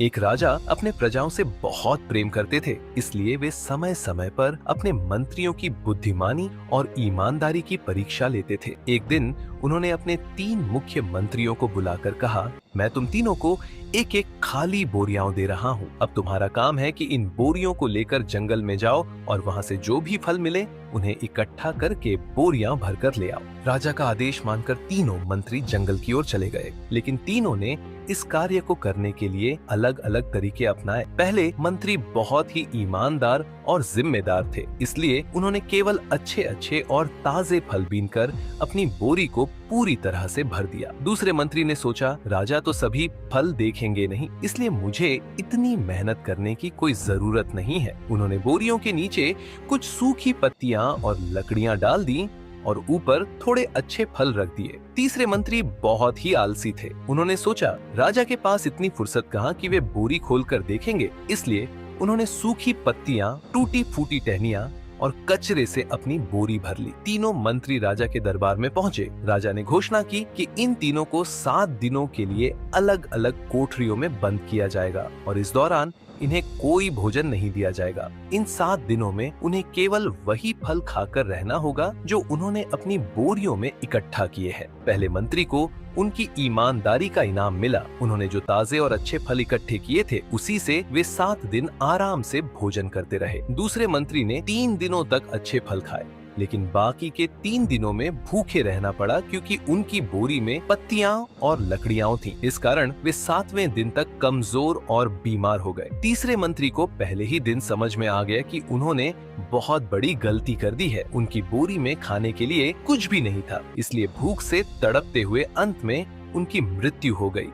एक राजा अपने प्रजाओं से बहुत प्रेम करते थे, इसलिए वे समय समय पर अपने मंत्रियों की बुद्धिमानी और ईमानदारी की परीक्षा लेते थे। एक दिन उन्होंने अपने 3 मुख्य मंत्रियों को बुलाकर कहा, मैं तुम तीनों को एक एक खाली बोरियां दे रहा हूँ। अब तुम्हारा काम है कि इन बोरियों को लेकर जंगल में जाओ और वहाँ से जो भी फल मिले उन्हें इकट्ठा करके बोरियां भरकर ले आओ। राजा का आदेश मानकर तीनों मंत्री जंगल की ओर चले गए, लेकिन तीनों ने इस कार्य को करने के लिए अलग अलग तरीके अपनाए। पहले मंत्री बहुत ही ईमानदार और जिम्मेदार थे, इसलिए उन्होंने केवल अच्छे अच्छे और ताजे फल बीनकर अपनी बोरी को पूरी तरह से भर दिया। दूसरे मंत्री ने सोचा, राजा तो सभी फल देखेंगे नहीं, इसलिए मुझे इतनी मेहनत करने की कोई जरूरत नहीं है। उन्होंने बोरियों के नीचे कुछ सूखी पत्तियां और लकड़ियां डाल दी और ऊपर थोड़े अच्छे फल रख दिए। तीसरे मंत्री बहुत ही आलसी थे। उन्होंने सोचा, राजा के पास इतनी फुर्सत कहाँ कि वे बोरी खोलकर देखेंगे, इसलिए उन्होंने सूखी पत्तियां, टूटी फूटी टहनियां और कचरे से अपनी बोरी भर ली। तीनों मंत्री राजा के दरबार में पहुंचे। राजा ने घोषणा की कि इन तीनों को 7 दिनों के लिए अलग अलग कोठरियों में बंद किया जाएगा और इस दौरान इन्हें कोई भोजन नहीं दिया जाएगा। इन 7 दिनों में उन्हें केवल वही फल खाकर रहना होगा जो उन्होंने अपनी बोरियों में इकट्ठा किए हैं। पहले मंत्री को उनकी ईमानदारी का इनाम मिला। उन्होंने जो ताजे और अच्छे फल इकट्ठे किए थे, उसी से वे 7 दिन आराम से भोजन करते रहे। दूसरे मंत्री ने 3 दिनों तक अच्छे फल खाए, लेकिन बाकी के 3 दिनों में भूखे रहना पड़ा क्योंकि उनकी बोरी में पत्तियां और लकड़ियां थीं। इस कारण वे 7वें दिन तक कमजोर और बीमार हो गए। तीसरे मंत्री को पहले ही दिन समझ में आ गया कि उन्होंने बहुत बड़ी गलती कर दी है। उनकी बोरी में खाने के लिए कुछ भी नहीं था, इसलिए भूख से तड़पते हुए अंत में उनकी मृत्यु हो गई।